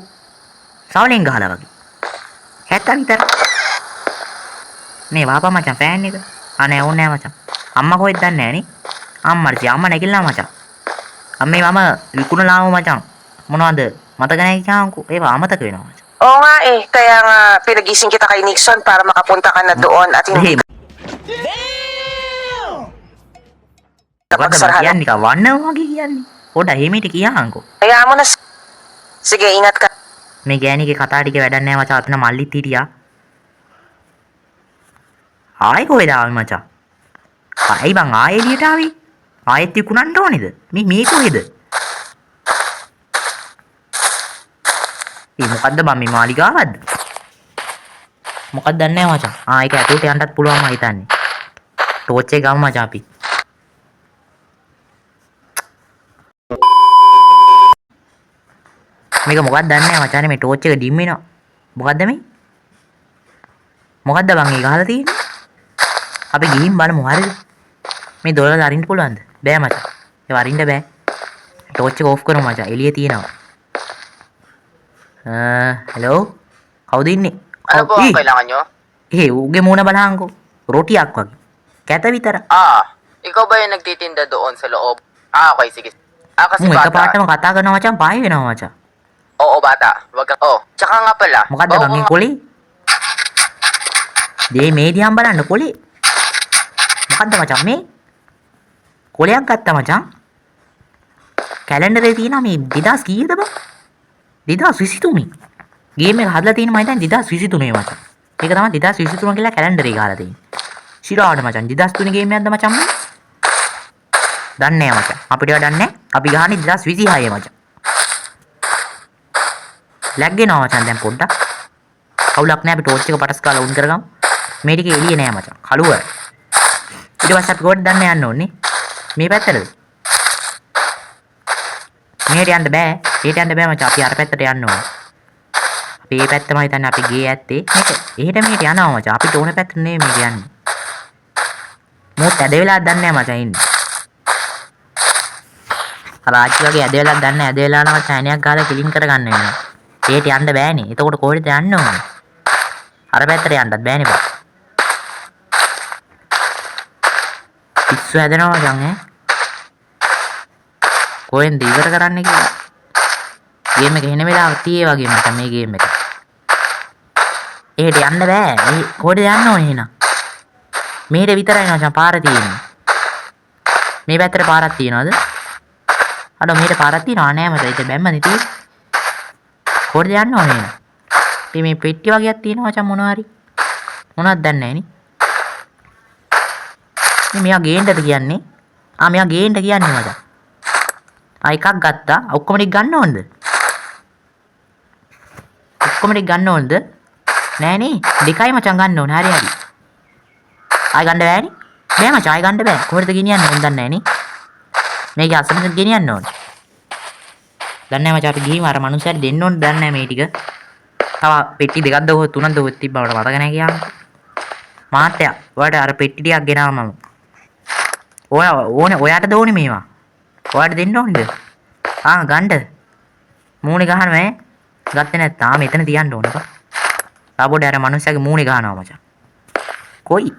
සවලෙන් ගහලා වගේ. 70 විතර. මේ වාපා මචං ෆෑන් එක. නෑ ඕනේ නෑ මචං. අම්මා කොහෙද දන්නේ නෑනේ. අම්මාට අම්මා නැගිටලා මචං. අම්මේ මම විකුණලාම මචං. මොනවද? මතක නැහැ කියහන්කෝ. ඒවා අමතක වෙනවා මචං. Oo nga eh, kaya nga pinagising kita kay Nixon para makapunta ka na doon at hindi ka මොකද්ද pagsarahan. කියන්නේ නිකන් වන්නම වගේ කියන්නේ. පොඩ හිමීට කියහන්කෝ. Kaya mo na. Sige, ingat ka. මේ ගෑණිගේ කතා ටික වැඩක් නැහැ මචං. අතන මල්ලිත් හිටියා. ආයි කොහෙද ආවේ මචං? ආයි බං ආයෙ එළියට ආවේ. ආයෙත් විකුණන්න ඕනේද? මේ කොහෙද? මොකද්ද බං මේ මාලිගාවක්ද? මොකක්ද දන්නේ නැහැ මචං. ඒක ඇතුළට යන්නත් පුළුවන් මම හිතන්නේ. ටෝච් එක ගමු මචං අපි. මේක මොකක්ද දන්නේ නැහැ මචං. මේ ටෝච් එක ඩිම් වෙනවා. මොකද්ද මේ? මොකද්ද බං මේ ගහලා තියෙන්නේ? අපි ගිහින් බලමු හරිද? මේ දොරවල් අරින්න පුළුවන්ද? බෑ මචං. ඒක අරින්න බෑ. ටෝච් එක ඕෆ් කරමු මචං. එළියේ තියෙනවා. හෙලෝ කවුද ඉන්නේ? Ano po ang kailangan nyo? උගේ මූණ බලහන්කෝ. රොටියක් වගේ. කැත විතර. Ikaw ba yung nagtitinda doon sa loob? Okay, sige. Kasi මම bata. එකපාරටම කතා කරනවා මචං. පාය වෙනවා මචං. Oo, bata. Wag ka. Tsaka nga pala. මොකද්ද බං මේ කොලේ? මේ දිහාම බලන්න කොලේ. මොකද්ද මචං මේ? කොලයක් ගත්තා මචං. කැලෙන්ඩරේ තියෙනවා මේ 2000 කීයද බං? 2023. ගේම් එක හදලා තියෙන මම හිතන්නේ 2023 මචං. ඒක තමයි 2023 කියලා කැලෙන්ඩරේ ගහලා තියෙන්නේ. ශිරාවට මචං 2003 ගේම් එකක්ද මචං මේ? දන්නේ නැහැ මචං. අපිට වැඩක් නැහැ. අපි ගහන්නේ 2026 මචං. ලැග් වෙනවා මචං දැන් පොඩ්ඩක්. කවුලක් නැහැ අපි ටෝච් එක පටස් කාලා උන් කරගමු. මේ ටික එළියේ නෑ මචං. කළුව. ඊට පස්සේ අපි කොහෙද දන්න යන්න ඕනේ? මේ පැත්තටද? මෙහෙට යන්න බෑ. එහෙට යන්න බෑ මචං. අපි අර පැත්තට යන්න ඕනේ. අපි මේ පැත්තම හිතන්නේ අපි ගේ ඇත්තේ. මේක එහෙට මෙහෙට යනවා මචං. අපිට ඕන පැත්තට නෙමෙයි මේක යන්නේ. මොකද ඇද වෙලා දන්නේ නැහැ මචං ඉන්නේ. අර ආච්චි වගේ ඇද වෙලා දන්නේ නැහැ. ඇද වෙලා නම් චයිනියක් ගාලා කිලින් කරගන්න වෙනවා. එහෙට යන්න බෑනේ. එතකොට කොහෙද යන්න ඕනේ? අර පැත්තට යන්නත් බෑනේ බා. පිස්සු හැදෙනවා මචං ඈ. කොහෙන්ද ඉවර කරන්න කියලා. ගේම් එක එන වෙලාව තියේ වගේ මචං මේ ගේම් එක. එහෙට යන්න බෑ. මේ කොහෙද යන්න ඕනේ එහෙනම්? මෙහෙට විතරයි මචං පාර තියෙන්නේ. මේ පැත්තට පාරක් තියනවද? අඩෝ මෙහෙට පාරක් තියනවා නෑ මචං. ඒක බැම්මනේ තියෙන්නේ. කොහෙද යන්න ඕනේ එහෙනම්? ඉතින් මේ පෙට්ටි වගේක් තියෙනවා මචං මොනවා හරි. මොනවද දන්නේ නෑනේ. මේ මෙයා ගේන්නද කියන්නේ? මෙයා ගේන්න කියන්නේ මචං. එකක් ගත්තා. ඔක්කොම ටික ගන්න ඕනද? ඔක්කොම ටික ගන්න ඕනද? නෑනේ. දෙකයි මචං ගන්න ඕන. හරි හරි. ආයි ගන්න බෑනේ. බෑ මචං ආයි ගන්න බෑ. කොහෙද ගෙනියන්නේ මන් දන්නේ නෑනේ. මේක අසමෙන් ගෙනියන්න ඕනේ. දන්නේ නෑ මචං අපි ගිහින් අර මනුස්සයාට දෙන්න ඕනේ දන්නේ නෑ මේ ටික. තව පෙට්ටි දෙකක්ද හො තුනක්ද හො තිබ්බා මට මතක නෑ කියන්න. මාත්‍යා ඔයාට අර පෙට්ටි ටිකක් ගෙනාවා මම. ඔයාටද ඕනේ මේවා? ඔයාට දෙන්න ඕනේද? ගන්න. මූණේ ගහනවා ඈ. ගත්තේ නැත්නම් මෙතන තියන්න ඕනේ බා. තාපොඩ අර මනුස්සයාගේ මූණේ ගහනවා මචං. කොයි?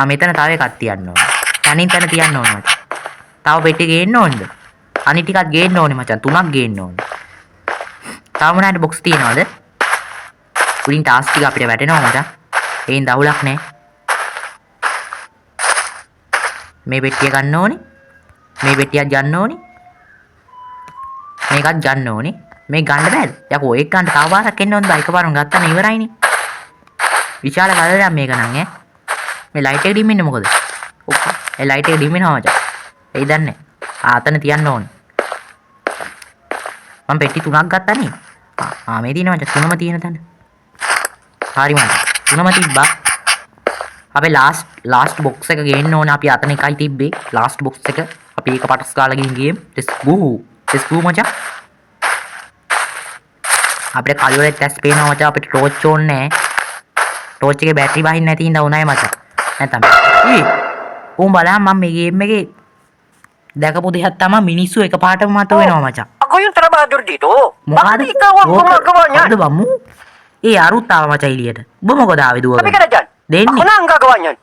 මෙතන තව එකක් තියන්න ඕනේ. තනින් තන තියන්න ඕනේ මචං. තව පෙට්ටි ගේන්න ඕනේද? අනිත් ටිකක් ගේන්න ඕනේ මචං. 3ක් ගේන්න ඕනේ. තව මොනවාට බොක්ස් තියනවද? උඩින් ටාස්ක් ටික අපිට වැටෙනවා මචං. ඒන් දවුලක් නැහැ. මේ පෙට්ටිය ගන්න ඕනේ. මේ පෙට්ටියක් ගන්න ඕනේ. මේකත් ගන්න ඕනේ. මේ ගන්න බෑද? යකෝ ඒක ගන්න තව පාරක් එන්න ඕනද? එකපාරම ගත්තාම ඉවරයිනේ. විශාල කලරයක් මේක නම් ඈ. මේ ලයිට් එක ඩිම් වෙන්නේ මොකද? ඒ ලයිට් එක ඩිම් වෙනවා මචං. එයි දන්නේ. අතන තියන්න ඕනේ. මම පෙට්ටි 3ක් ගත්තානේ. මේ තියෙනවා මචං 3ම තියෙන තැන. හරි මචං. 3ම තිබ්බා. අපේ ලාස්ට් බොක්ස් එක ගේන්න ඕනේ. අපි අතන එකයි තිබ්බේ. ලාස්ට් බොක්ස් එක. අපි ඒක පටස් ගාලා ගිහින් ගේම්. ටෙස් බූ මචං. අපිට කලිවලට ටෙස් පේනවා මචං. අපිට ටෝච් ඕනේ නැහැ. ටෝච් එකේ බැටරි බහින්න නැති හින්දා උනායි මචං. නැත්තම් උඹ බලන්න මම මේ ගේම් එකේ දැකපු දෙයක් තමයි මිනිස්සු එකපාරටම මත වෙනවා machang. Ako yung trabador dito. මොකද Bakit ikaw ang gumagawa niyan? මොකද බම්මු? ඒ අරුත් ආව machang එළියට. ඔබ මොකද ආවේ දුවගෙන? Sabi ka na dyan. දෙන්නේ. Ako na ang gagawa niyan.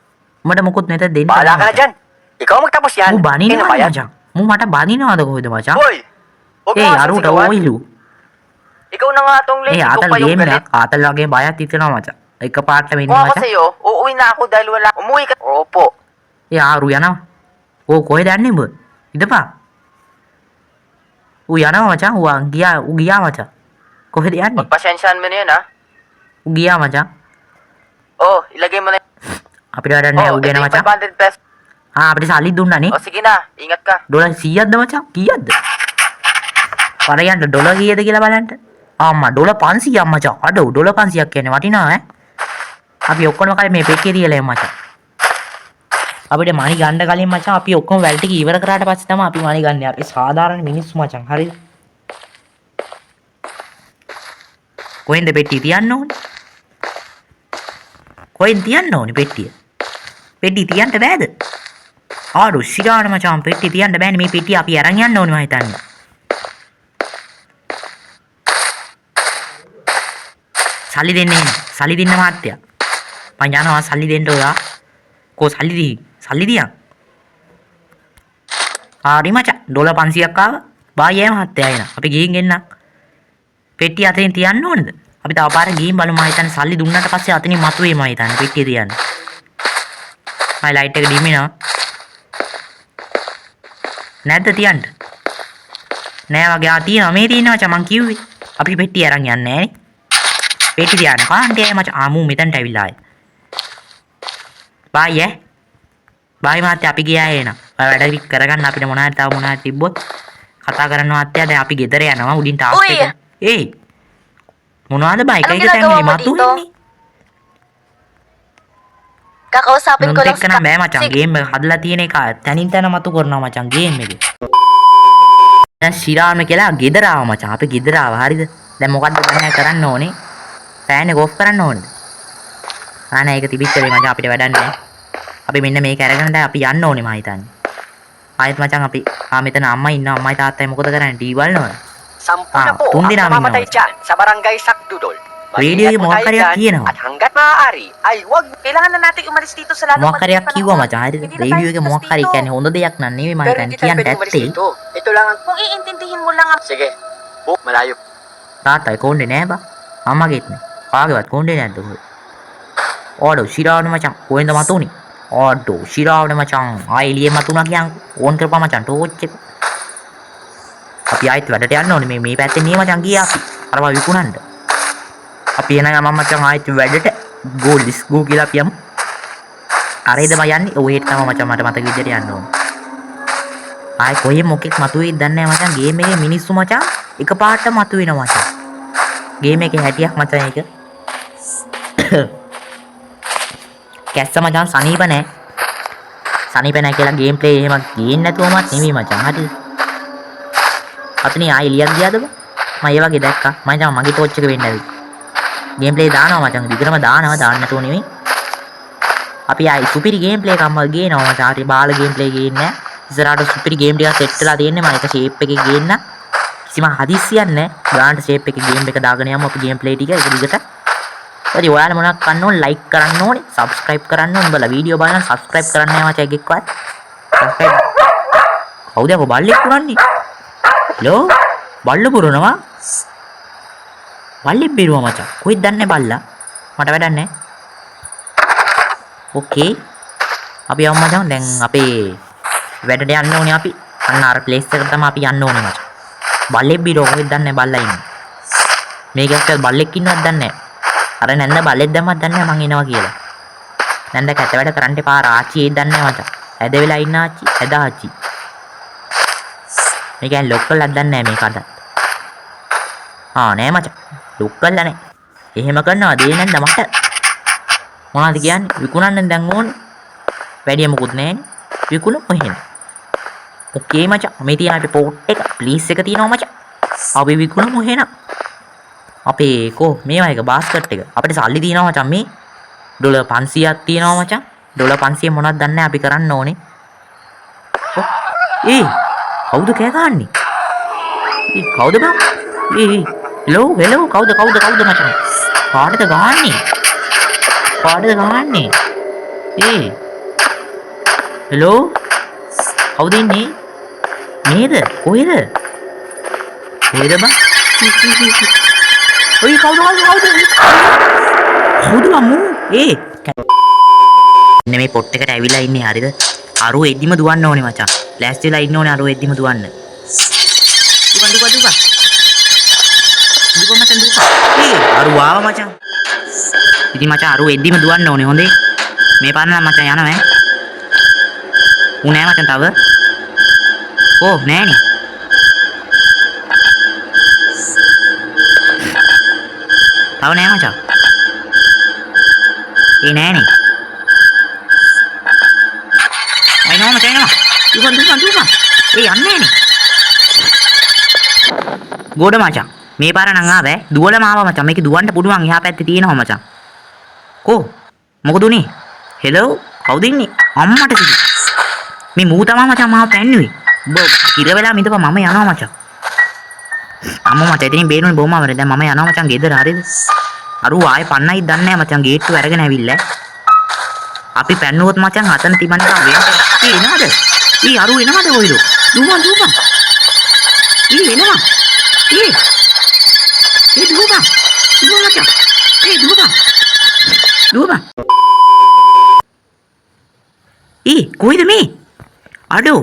මට මොකුත් නැත දෙන්න. Bahala ka na dyan. Ikaw ang magtapos yan. මු බනිනවා Pinabayad. machang. මු මට බනිනවද කොහෙද machang? Hoy! Huwag mo ඒ nga අරුට sisigawan. ඔයිලු. Ikaw na nga tong lady ඒ ko ආතල් pa yung game galit. එකක් ආතල් වගේ බයක් හිතෙනවා machang. එකපාරට වෙන්නේ Kung ako machang. sa'yo, uuwi na ako dahil wala. Umuwi ka. Opo. ඒ ආරු යනවා. ඕ කොහෙද යන්නේ උඹ? ඉදපා. ඌ යනවා machang. ඌ ගියා machang. කොහෙද යන්නේ? Pagpasensyaan mo na yun, ha? ඌ ගියා machang. Oh, ilagay mo na. අපිට වැඩක් නැහැ ඌ ito ගැන yung machang. 500 pesos. අපිට සල්ලි දුන්නානේ. Oh, sige na. Ingat ka. Dollar 100ක්ද මචං? කීයක්ද? පරයන්ට ඩොලර් කීයද කියලා බලන්න. අම්මා ඩොලර් 500ක් මචං. අඩෝ ඩොලර් 500ක් කියන්නේ වටිනවා ඈ. අපි ඔක්කොම කලින් මේ පෙට්ටිය තියලා එමු මචං. අපිට මණි ගන්න කලින් මචං අපි ඔක්කොම වැල් ටික ඉවර කරාට පස්සේ තමයි අපි මණි ගන්න. අපි සාධාරණ මිනිස්සු මචං. හරිද? කොහෙන්ද පෙට්ටිය තියන්න ඕනේ? කොහෙන් තියන්න ඕනේ පෙට්ටිය? පෙට්ටිය තියන්න බෑද? ආඩු සිරාන මචං පෙට්ටිය තියන්න බෑනේ. මේ පෙට්ටිය අපි අරන් යන්න ඕනේ මම හිතන්නේ. සල්ලි දෙන්නේ නැහැ. සල්ලි දෙන්න මහත්තයා. මං යනවා සල්ලි දෙන්න ඔයා. කො සල්ලි දී? සල්ලි දියන්. හරි මචං ඩොලර් 500ක් ආවා. බායි මහත්තයා එන. අපි ගිහින් එන්නම්. පෙට්ටිය අතෙන් තියන්න ඕනද? අපි තව පාරක් ගිහින් බලමු. මම හිතන්නේ සල්ලි දුන්නාට පස්සේ අතනින් මතුවේ මම හිතන්නේ පෙට්ටිය තියන්න. මයි ලයිට් එක ඩිම් වෙනවා. නැද්ද තියන්න? නෑ වගේ තියෙනවා. මේ තියෙනවා මචං මං කිව්වේ. අපි පෙට්ටිය අරන් යන්නේ නෑනේ. පෙට්ටි තියන්න කාන්ටේ මචං. මූ මෙතනට ඇවිල්ලා ආයේ. බායි ඈ. බායි මහත්තයා අපි ගියා එන. වැඩ ටික කරගන්න අපිට මොනවාරි තව මොනවාරි තිබ්බොත් කතා කරන්න මහත්තයා. දැන් අපි ගෙදර යනවා උඩින් ටාස්ක් Uy! එක. ඒ මොනවද බයි Anong එක ginagawa තැන් mo මතු dito? වෙන්නේ? Kakausapin ko lang නුන්ටෙක් නම් බෑ මචං. Sige. ගේම් එක හදලා තියෙන එක තනින් තන මතු කරනවා මචං ගේම් එකේ. දැන් ශිරාම කියලා ගෙදර ආවා මචං. අපි ගෙදර ආවා හරිද? දැන් මොකද්ද දැන් කරන්න ඕනේ? ෆෑන් එක ඕෆ් කරන්න ඕනේද? අනේ ඒක තිබිච්ච දේ මචං අපිට වැඩක් නැහැ. අපි මෙන්න මේක අරගෙන දැන් අපි යන්න ඕනේ මම හිතන්නේ. ආයෙත් මචං අපි මෙතන අම්මා ඉන්නවා. අම්මයි තාත්තයි මොකද කරන්නේ? TV බලනවද? Sampu na po kung ang di namin namamatay naman. dyan sa barangay Sakdudol. Radio yung mga karyak yan, oh. At hanggat maaari ay huwag Kailangan na natin umalis dito sa lalong මොකක් හරියක් කිව්වා මචං. හරිද? Radio එකේ මොකක් හරි කියන්නේ හොඳ දෙයක් නන් නෙවෙයි මම pero හිතන්නේ hindi tayo කියන්න pwede umalis ඇත්තේ. dito. Ito lang ang... Kung iintindihin mo lang ang Sige. Malayo. තාත්තයි කොණ්ඩේ නෑ බා. අම්මගෙත් නෑ. කාගේවත් කොණ්ඩේ නැද්ද කොහෙද? ඕඩෝ ශිරාවනේ මචං. කොහෙන්ද මතුනේ? ඕඩෝ ශිරාවනේ මචං. ආයෙ එළියෙන් මතුණා කියන් ඕන් කරපන් මචං ටෝච් එක. අපි ආයෙත් වැඩට යන්න ඕනේ. මේ පැත්තේ නිය මචං ගියා අපි. අරවා විකුණන්න. අපි එන ගමන් මචං ආයෙත් වැඩට ගෝ ලිස් ගෝ කියලා අපි යමු. අරේද මම යන්නේ. ඔය හෙට තමයි මචං මට මතක විදියට යන්න ඕනේ. ආයෙ කොහෙන් මොකෙක් මතුවේද දන්නේ නැහැ මචං. ගේම් එකේ මිනිස්සු මචං එකපාරට මතුවෙනවා මචං. ගේම් එකේ හැටියක් මචං ඒක. කැස්ස මචං සනීප නැහැ. සනීප නැහැ කියලා ගේම් ප්ලේ එහෙම ගේන්න නැතුවමත් නෙමෙයි මචං. හරිද? අතනේ ආයෙ එළියක් ගියාද බං? මම ඒ වගේ දැක්කා. මචං මගේ ටෝච් එක වෙන්න ඇවි. ගේම් ප්ලේ දානවා මචං. විතරම දානවා දාන්න නැතුව නෙමෙයි. අපි ආයි සුපිරි ගේම් ප්ලේ එකක්ම ගේනවා මචං. හරි බාල ගේම් ප්ලේ ගේන්නේ නැහැ. ඉස්සරහට සුපිරි ගේම් ටිකක් සෙට් වෙලා තියෙන්නේ. මම ඒක ෂේප් එකේ ගේන්න. කිසිම හදිස්සියක් නැහැ. ගානට ෂේප් එකේ ගේම් එක දාගෙන යමු අපි ගේම් ප්ලේ ටික ඒක දිගට. හරි ඔයාලා මොනවද කරන්න ඕනේ? ලයික් කරන්න ඕනේ. සබ්ස්ක්‍රයිබ් කරන්න ඕනේ. උඹලා වීඩියෝ බලන සබ්ස්ක්‍රයිබ් කරන්න නැහැ මචං එකෙක්වත්. සබ්ස්ක්‍රයිබ්. කවුද අපෝ බල්ලෙක් පුරන්නේ? ලෝ බල්ල පුරනවා. බල්ලෙක් බිරුවා මචං. කොහෙද දන්නේ බල්ලා? මට වැඩක් නැහැ. ඕකේ. අපි යමු මචං. දැන් අපේ වැඩට යන්න ඕනේ අපි. අන්න අර ප්ලේස් එකට තමයි අපි යන්න ඕනේ මචං. බල්ලෙක් බිරුවා කොහෙද දන්නේ බල්ලා ඉන්නේ. මේක ඇත්තට බල්ලෙක් ඉන්නවද දන්නේ නැහැ. අර නැන්ද බල්ලෙක් දැම්මත් දන්නේ නැහැ මං එනවා කියලා. නැන්ද කැත වැඩ කරන්න එපා. ආච්චි ඒ දන්නේ නැහැ මචං. ඇද වෙලා ඉන්න ආච්චි. ඇද ආච්චි. මේ කියන්නේ ලොක් කළාද දන්නේ නැහැ මේක අද. නෑ මචං. ලොක් කළා නැහැ. එහෙම කරනවා දේ නැන්ද මට. මොනවද කියන්නේ? විකුණන්න දැන් ඕනේ. වැඩි මොකුත් නැහැනේ. විකුණු කොහෙන්ද? ඕකේ මචං. මේ තියෙන අපේ පෝට් එක ප්ලීස් එක තියෙනවා මචං. අපි විකුණමු එහෙනම්. අපේ කෝ මේවා එක බාස්කට් එක. අපිට සල්ලි තියෙනවා මචං මේ. ඩොලර් 500ක් තියෙනවා මචං. ඩොලර් 500 මොනවද දන්නේ නැහැ අපි කරන්න ඕනේ. කවුද කෑ ගහන්නේ? කවුද බං? හෙලෝ කවුද මචං? කාටද ගහන්නේ? හෙලෝ කවුද ඉන්නේ? නේද? කොහෙද බං? ඔය කවුද මමු? මේ පොට් එකට ඇවිල්ලා ඉන්නේ හරිද? අරුව එද්දිම දුවන්න ඕනේ මචං. ලෑස්ති වෙලා ඉන්න ඕනේ අරුව එද්දිම දුවන්න. දුක මචං දුක. අරුව ආවා මචං. ඉතින් මචං අරුව එද්දිම දුවන්න ඕනේ හොඳේ. මේ පාරන මචං යනවා ඈ. ඌ නෑ මචං තව. නෑනේ. තව නෑ මචං. නෑනේ. අයිනෝ මචං එනවා. දුක. යන්නේ නෑනේ. ගොඩ මචං. මේ පාර නම් ආවේ. දුවලම ආවා මචං. මේක දුවන්න පුළුවන්. එහා පැත්තේ තියෙනවා මචං. මොකද උනේ? හෙලෝ කවුද ඉන්නේ? අම්මට කිව්වා. මේ මූ තමයි මචං මාව පැන්නුවේ. ඔබ ඉර වෙලා මිදපන් මම යනවා මචං. අම්මා මචං ඉතින් බේරුනේ බොම්මාවර. දැන් මම යනවා මචං ගෙදර හරිද? අරුව ආයේ පන්නයි දන්නේ නැහැ මචං. ගේට්ටුව අරගෙන ඇවිල්ලා. අපි පැන්නුවොත් මචං අතන තිබන්න වෙන්න. එනවද? අරුව එනවද කොයිද? දුවපන්. එනවා. දුවපන්. මචං. දුවපන්. කොයිද මේ? අඩෝ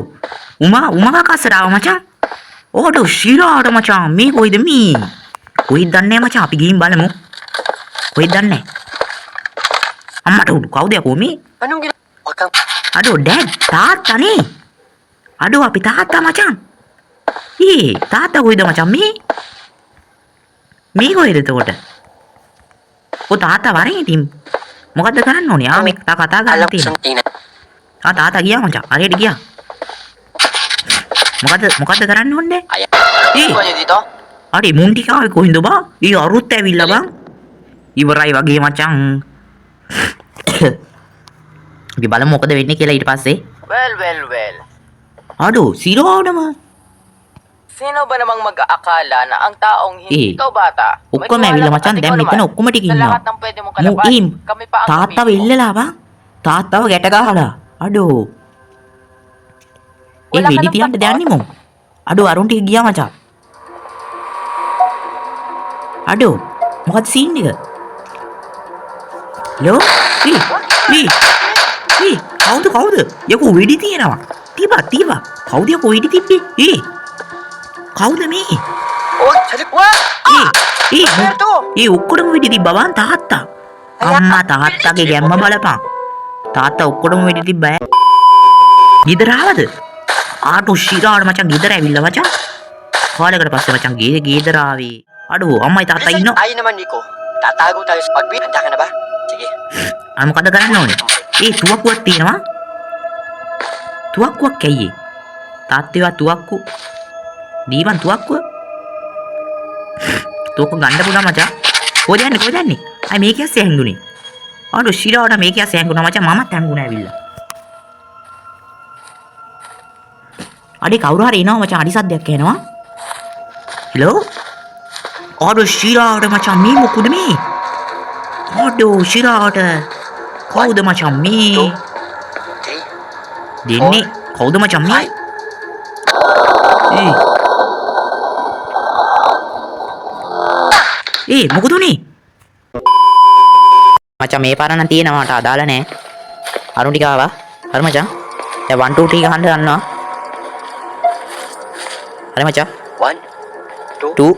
උමා කස්සරාව මචං. ඕඩෝ ශිරාට මචං. මේ කොයිද මේ? කොයිද දන්නේ මචං. අපි ගිහින් බලමු. කොයිද දන්නේ? අම්මට උඩු කවුද යකෝ මේ? අඩෝ ඩැඩ් තාත්තනේ. අඩෝ අපි තාත්තා මචං. තාත්තා කොයිද මචං මේ? මේ කොයිද එතකොට? තාත්තා වරේ ඉතින් මොකද්ද කරන්න ඕනේ? මේ කතා කරලා තියෙනවා. තාත්තා ගියා මචං. හරියට ගියා. මොකද්ද කරන්න ඕනේ? අඩේ මුන් ටික ආවේ කොහින්ද බා? අරුත් ඇවිල්ලා බං. ඉවරයි වගේ මචං. අපි බලමු මොකද වෙන්නේ කියලා ඊට පස්සේ. Well. අඩෝ සිරෝඩම. Sino ba namang mag-aakala na ang taong hindi ikaw bata? ඔක්කොම ඇවිල්ලා මචං. දැන් මෙතන ඔක්කොම ටික ඉන්නවා. Lahat ng pwede mong kalaban. Kami pa ang තාත්තව ඉල්ලලා බං. තාත්තව ගැට ගහලා. අඩෝ. වෙඩි තියන්න දැන්නේ මොන්. අඩෝ අරුන් ටික ගියා මචං. අඩෝ මොකද සීන් එක? ලෝ කවුද? යකෝ වෙඩි තියෙනවා. තිබා. කවුද යකෝ වෙඩි තිබ්බේ? කවුද මේ? ඔක්කොටම වෙඩි තිබ්බා වන් තාත්තා. අම්මා තාත්තගේ ගැම්ම බලපන්. තාත්තා ඔක්කොටම වෙඩි තිබ්බා. ගෙදර ආවද? ආටෝ ශිරාට මචං ගෙදර ඇවිල්ලා මචං. කාලයකට පස්සේ මචං ගෙදර ආවේ. අඩෝ අම්මයි තාත්තා ඉන්නවා. Ay naman, Nico. Tatago tayo sa pagbi. Handa ka na ba? Sige. මොකද කරන්න ඕනේ? තුවක්කුවක් තියෙනවා. තුවක්කුවක් ඇයි? තාත්තේවා තුවක්කු. දීවන් තුවක්කුව. තෝක ගන්න පුළුවන් මචං. කොහෙද යන්නේ? අය මේක ඇස්සේ හැංගුනේ. අඩෝ ශිරාට මේක ඇස්සේ හැංගුණා මචං මමත් හැංගුණා ඇවිල්ලා. අඩේ කවුරු හරි එනවා මචං අඩි සද්දයක් එනවා. හෙලෝ. අඩෝ ශිරාට මචං මේ මොකද මේ? අඩෝ ශිරාට කවුද මචං මේ? දෙන්නේ කවුද මචං මේ? මොකද උනේ? මචං මේ පාර නම් තියෙනවා මට අදාළ නෑ. අරුන් ටික ආවා. හරි මචං. දැන් 1 2 3 ගහන්න ගන්නවා. හරි මචං. 1, 2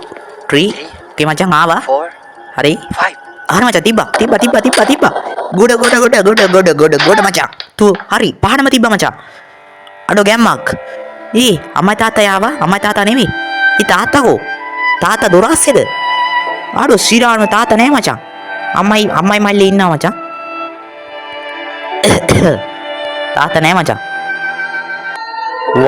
3 okay මචං ආවා. 4, හරි. 5. හරි මචං තිබ්බා. ගොඩ මචං. හරි පහනම තිබ්බා මචං. අඩෝ ගැම්මක්. අම්මයි තාත්තා ආවා. අම්මයි තාත්තා නෙමෙයි. තාත්තකෝ. තාත්තා දොර අස්සේද? අඩෝ ශිරාණම තාත්තා නෑ මචං. අම්මයි මල්ලි ඉන්නවා මචං. තාත්තා නෑ මචං. 1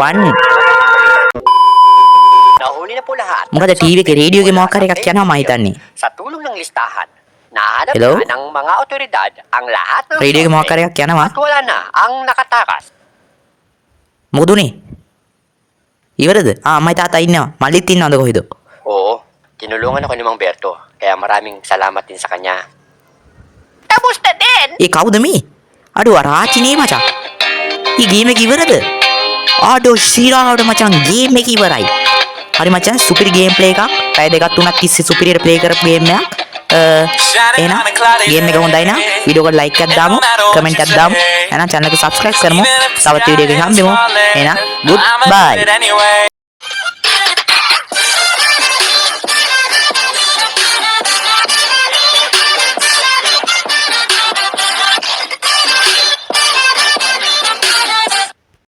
Nahuli na po lahat. මොකද ටීවී එකේ රේඩියෝ එකේ මොකක් හරි එකක් යනවා මම හිතන්නේ. Sa tulong ng listahan, nahanap Hello? na ng mga otoridad ang lahat ng radio එකේ මොකක් හරි එකක් යනවා. at wala na ang nakatakas. මොකද උනේ? ඉවරද? අම්මයි තාත්තා ඉන්නවා. මල්ලිත් ඉන්නවද කොහෙද? Oo, tinulungan ako ni Mang Berto. Kaya maraming salamat din sa kanya. Tapos na din! කවුද මේ? අඩෝ රාචි නේ මචං. ගේම් එක ඉවරද? අඩෝ ශිරාවට මචං ගේම් එක ඉවරයි. හරි මචං සුපිරි ගේම් ප්ලේ එකක්. පැය දෙකක් තුනක් තිස්සේ සුපිරියට ප්ලේ කරපු ගේම් එකක්. එහෙනම් ගේම් එක හොඳයි නම් වීඩියෝ එකට ලයික් එකක් දාමු, කමෙන්ට් එකක් දාමු. එහෙනම් channel එක subscribe කරමු. තවත් වීඩියෝ එකකින් හම්බෙමු. එහෙනම් good bye.